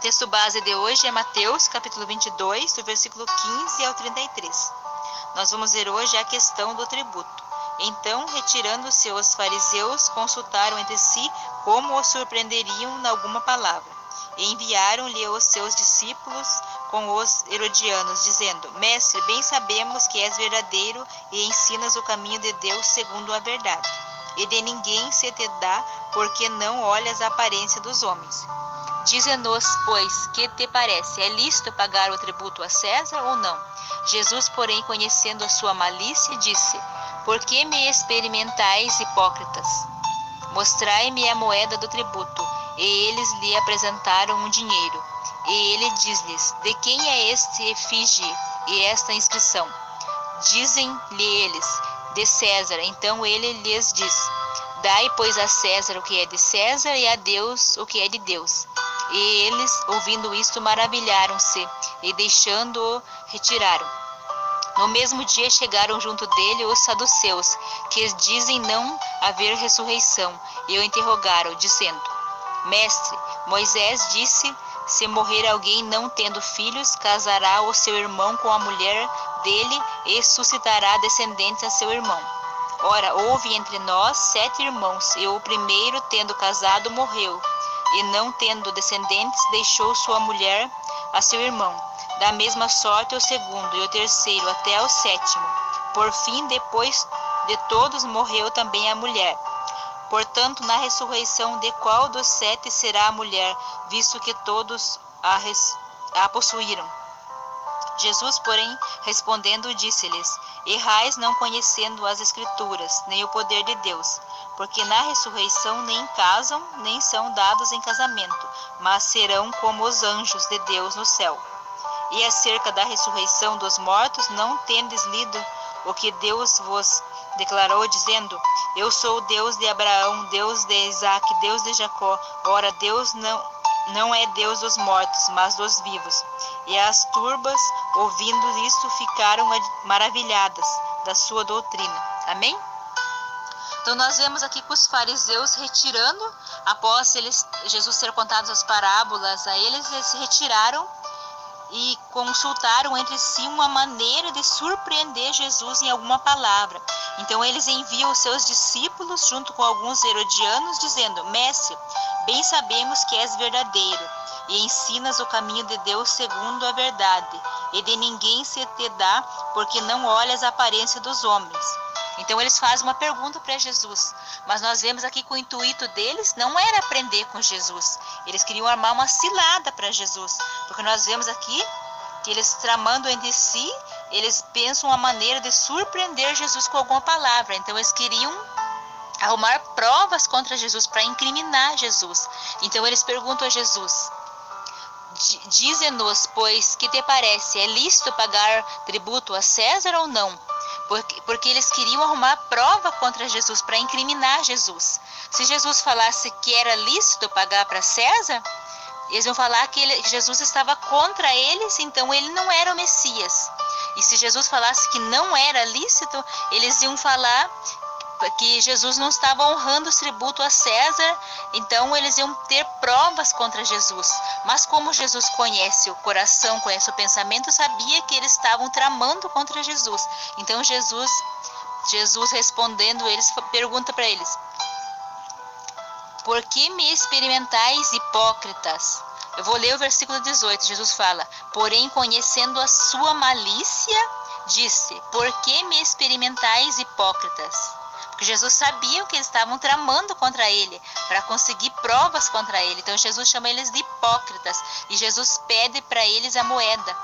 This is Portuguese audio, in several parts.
Texto base de hoje é Mateus, capítulo 22, do versículo 15 ao 33. Nós vamos ver hoje a questão do tributo. Então, retirando-se os fariseus, consultaram entre si como o surpreenderiam em alguma palavra. E enviaram-lhe os seus discípulos com os herodianos, dizendo: Mestre, bem sabemos que és verdadeiro e ensinas o caminho de Deus segundo a verdade. E de ninguém se te dá, porque não olhas a aparência dos homens. Dize-nos, pois, que te parece? É lícito pagar o tributo a César ou não? Jesus, porém, conhecendo a sua malícia, disse: Por que me experimentais, hipócritas? Mostrai-me a moeda do tributo. E eles lhe apresentaram um dinheiro. E ele diz-lhes: De quem é este efígie e esta inscrição? Dizem-lhe eles: De César. Então ele lhes diz: Dai, pois, a César o que é de César e a Deus o que é de Deus. E eles, ouvindo isto, maravilharam-se e, deixando-o, retiraram. No mesmo dia chegaram junto dele os saduceus, que dizem não haver ressurreição, e o interrogaram, dizendo: Mestre, Moisés disse: se morrer alguém não tendo filhos, casará o seu irmão com a mulher dele e suscitará descendentes a seu irmão. Ora, houve entre nós 7 irmãos, e o primeiro, tendo casado, morreu, e não tendo descendentes, deixou sua mulher a seu irmão. Da mesma sorte o segundo, e o terceiro, até o 7º. Por fim, depois de todos, morreu também a mulher. Portanto, na ressurreição, de qual dos 7 será a mulher, visto que todos a possuíram? Jesus, porém, respondendo, disse-lhes: Errais não conhecendo as Escrituras, nem o poder de Deus, porque na ressurreição nem casam, nem são dados em casamento, mas serão como os anjos de Deus no céu. E acerca da ressurreição dos mortos, não tendes lido o que Deus vos declarou, dizendo: Eu sou o Deus de Abraão, Deus de Isaque, Deus de Jacó. Ora, Deus não é Deus dos mortos, mas dos vivos. E as turbas, ouvindo isto, ficaram maravilhadas da sua doutrina. Amém? Então nós vemos aqui que os fariseus retirando, após Jesus ter contado as parábolas a eles se retiraram e consultaram entre si uma maneira de surpreender Jesus em alguma palavra. Então eles enviam os seus discípulos junto com alguns herodianos, dizendo: Mestre, bem sabemos que és verdadeiro e ensinas o caminho de Deus segundo a verdade, e de ninguém se te dá, porque não olhas a aparência dos homens. Então eles fazem uma pergunta para Jesus, mas nós vemos aqui que o intuito deles não era aprender com Jesus. Eles queriam armar uma cilada para Jesus, porque nós vemos aqui que eles, tramando entre si, eles pensam uma maneira de surpreender Jesus com alguma palavra. Então eles queriam arrumar provas contra Jesus para incriminar Jesus. Então eles perguntam a Jesus: Dize-nos, pois, que te parece? É lícito pagar tributo a César ou não? Porque eles queriam arrumar prova contra Jesus para incriminar Jesus. Se Jesus falasse que era lícito pagar para César, eles iam falar que Jesus estava contra eles, então ele não era o Messias. E se Jesus falasse que não era lícito, eles iam falar que Jesus não estava honrando o tributo a César, então eles iam ter provas contra Jesus. Mas como Jesus conhece o coração, conhece o pensamento, sabia que eles estavam tramando contra Jesus. Então Jesus respondendo, eles pergunta para eles: Por que me experimentais, hipócritas? Eu vou ler o versículo 18. Jesus fala: Porém, conhecendo a sua malícia, disse: Por que me experimentais, hipócritas? Porque Jesus sabia que eles estavam tramando contra ele, para conseguir provas contra ele. Então Jesus chama eles de hipócritas, e Jesus pede para eles a moeda.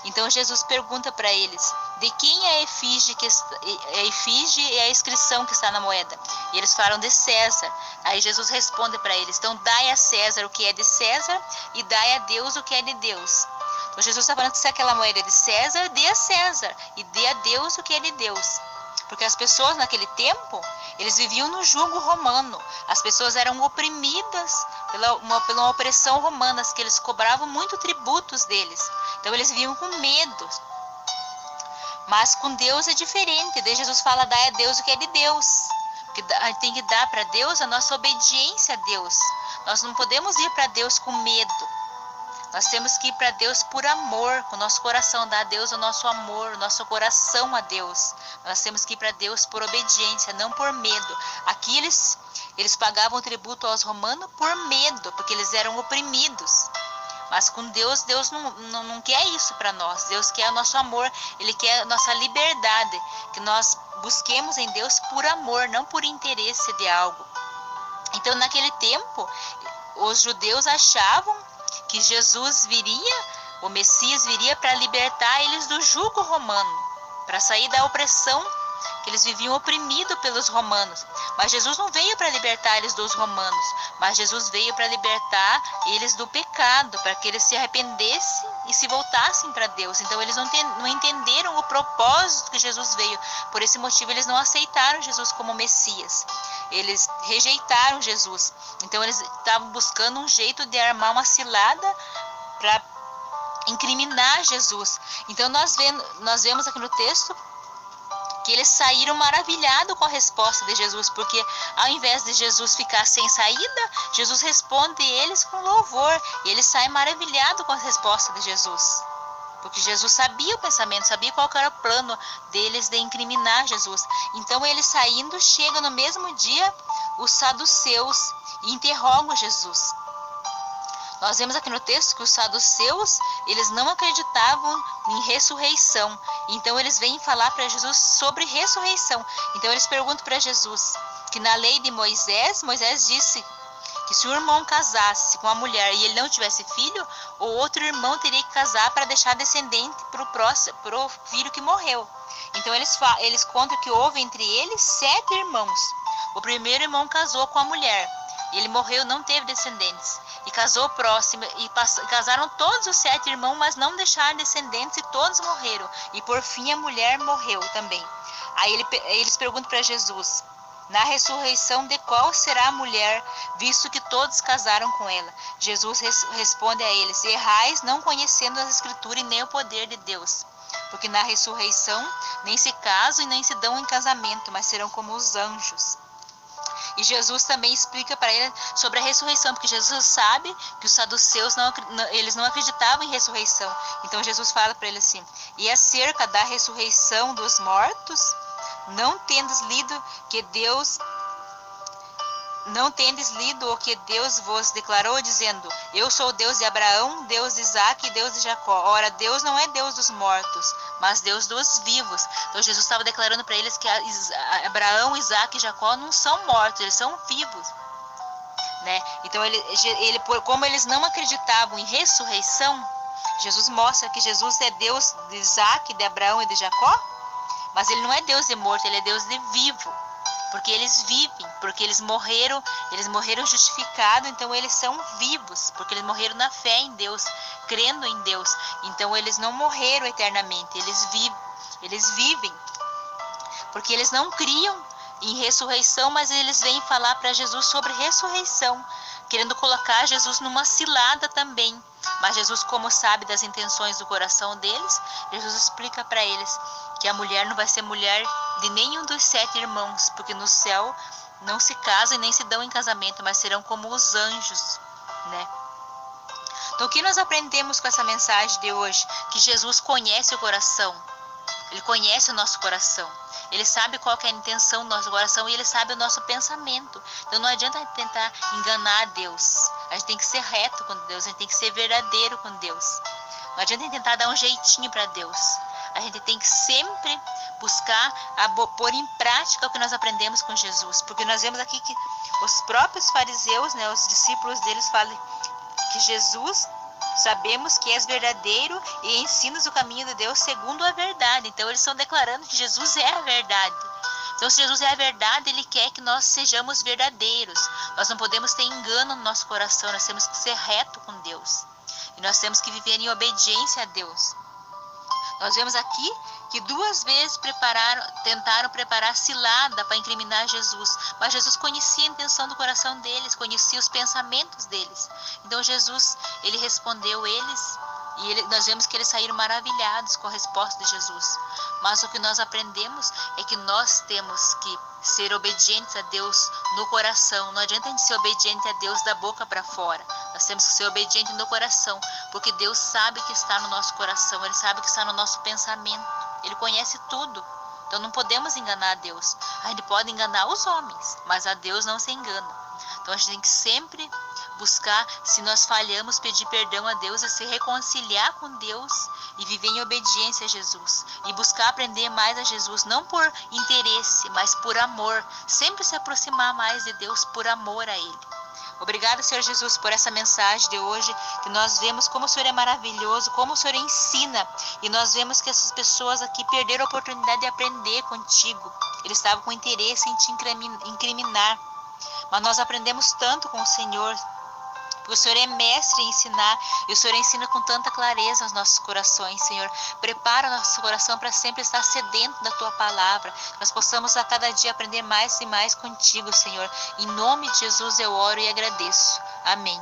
Então Jesus pergunta para eles: de quem é a efígie e a inscrição que está na moeda? E eles falam: de César. Aí Jesus responde para eles: então dai a César o que é de César e dai a Deus o que é de Deus. Então Jesus está falando que se aquela moeda é de César, dê a César, e dê a Deus o que é de Deus. Porque as pessoas naquele tempo, eles viviam no jugo romano. As pessoas eram oprimidas pela uma opressão romana, que eles cobravam muito tributos deles. Então eles viviam com medo. Mas com Deus é diferente. Daí Jesus fala: dai a Deus o que é de Deus. Porque a gente tem que dar para Deus a nossa obediência a Deus. Nós não podemos ir para Deus com medo. Nós temos que ir para Deus por amor, com o nosso coração, dar a Deus o nosso amor, o nosso coração a Deus. Nós temos que ir para Deus por obediência, não por medo. Aqui eles pagavam tributo aos romanos por medo, porque eles eram oprimidos. Mas com Deus, Deus não quer isso para nós. Deus quer o nosso amor, Ele quer a nossa liberdade, que nós busquemos em Deus por amor, não por interesse de algo. Então, naquele tempo, os judeus achavam que Jesus viria, o Messias viria para libertar eles do jugo romano, para sair da opressão, que eles viviam oprimidos pelos romanos. Mas Jesus não veio para libertar eles dos romanos, mas Jesus veio para libertar eles do pecado, para que eles se arrependessem e se voltassem para Deus. Então eles não entenderam o propósito que Jesus veio. Por esse motivo eles não aceitaram Jesus como Messias. Eles rejeitaram Jesus. Então eles estavam buscando um jeito de armar uma cilada para incriminar Jesus. Então nós vemos aqui no texto que eles saíram maravilhados com a resposta de Jesus, porque ao invés de Jesus ficar sem saída, Jesus responde eles com louvor, e eles saem maravilhados com a resposta de Jesus, porque Jesus sabia o pensamento, sabia qual era o plano deles de incriminar Jesus. Então eles saindo, chegam no mesmo dia os saduceus e interrogam Jesus. Nós vemos aqui no texto que os saduceus, eles não acreditavam em ressurreição. Então eles vêm falar para Jesus sobre ressurreição. Então eles perguntam para Jesus que na lei de Moisés disse que se o irmão casasse com a mulher e ele não tivesse filho, o outro irmão teria que casar para deixar descendente para o filho que morreu. Então eles contam que houve entre eles 7 irmãos. O primeiro irmão casou com a mulher. Ele morreu, não teve descendentes. E casou o próximo, e casaram todos os 7 irmãos, mas não deixaram descendentes e todos morreram. E por fim a mulher morreu também. Aí eles perguntam para Jesus, na ressurreição de qual será a mulher, visto que todos casaram com ela? Jesus responde a eles, errais não conhecendo as escrituras e nem o poder de Deus. Porque na ressurreição nem se casam e nem se dão em casamento, mas serão como os anjos. E Jesus também explica para ele sobre a ressurreição, porque Jesus sabe que os saduceus eles não acreditavam em ressurreição. Então Jesus fala para ele assim, e acerca da ressurreição dos mortos, não tendes lido o que Deus vos declarou, dizendo, eu sou o Deus de Abraão, Deus de Isaque e Deus de Jacó. Ora, Deus não é Deus dos mortos, mas Deus dos vivos. Então Jesus estava declarando para eles que Abraão, Isaque e Jacó não são mortos, eles são vivos, né? Então como eles não acreditavam em ressurreição, Jesus mostra que Jesus é Deus de Isaque, de Abraão e de Jacó, mas ele não é Deus de morto, ele é Deus de vivo. Porque eles vivem, porque eles morreram justificados, então eles são vivos, porque eles morreram na fé em Deus, crendo em Deus. Então eles não morreram eternamente, eles vivem, porque eles não criam em ressurreição, mas eles vêm falar para Jesus sobre ressurreição, querendo colocar Jesus numa cilada também. Mas Jesus, como sabe das intenções do coração deles, Jesus explica para eles que a mulher não vai ser mulher de nenhum dos 7 irmãos, porque no céu não se casam e nem se dão em casamento, mas serão como os anjos, né? Então o que nós aprendemos com essa mensagem de hoje? Que Jesus conhece o coração, Ele conhece o nosso coração, Ele sabe qual que é a intenção do nosso coração e Ele sabe o nosso pensamento. Então não adianta tentar enganar a Deus, a gente tem que ser reto com Deus, a gente tem que ser verdadeiro com Deus. Não adianta tentar dar um jeitinho para Deus. A gente tem que sempre buscar pôr em prática o que nós aprendemos com Jesus. Porque nós vemos aqui que os próprios fariseus, né, os discípulos deles falam que Jesus, sabemos que és verdadeiro e ensinas o caminho de Deus segundo a verdade. Então eles estão declarando que Jesus é a verdade. Então se Jesus é a verdade, Ele quer que nós sejamos verdadeiros. Nós não podemos ter engano no nosso coração, nós temos que ser reto com Deus. E nós temos que viver em obediência a Deus. Nós vemos aqui que 2 vezes tentaram preparar cilada para incriminar Jesus. Mas Jesus conhecia a intenção do coração deles, conhecia os pensamentos deles. Então Jesus, Ele respondeu eles e nós vemos que eles saíram maravilhados com a resposta de Jesus. Mas o que nós aprendemos é que nós temos que ser obedientes a Deus no coração. Não adianta a gente ser obediente a Deus da boca para fora. Nós temos que ser obedientes no coração, porque Deus sabe que está no nosso coração, Ele sabe que está no nosso pensamento, Ele conhece tudo. Então não podemos enganar a Deus. A gente pode enganar os homens, mas a Deus não se engana. Então a gente tem que sempre buscar, se nós falhamos, pedir perdão a Deus e se reconciliar com Deus e viver em obediência a Jesus. E buscar aprender mais a Jesus, não por interesse, mas por amor. Sempre se aproximar mais de Deus por amor a Ele. Obrigada, Senhor Jesus, por essa mensagem de hoje, que nós vemos como o Senhor é maravilhoso, como o Senhor ensina, e nós vemos que essas pessoas aqui perderam a oportunidade de aprender contigo. Eles estavam com interesse em te incriminar, mas nós aprendemos tanto com o Senhor, porque o Senhor é mestre em ensinar, e o Senhor ensina com tanta clareza os nossos corações, Senhor. Prepara o nosso coração para sempre estar sedento da Tua palavra, que nós possamos a cada dia aprender mais e mais contigo, Senhor. Em nome de Jesus eu oro e agradeço. Amém.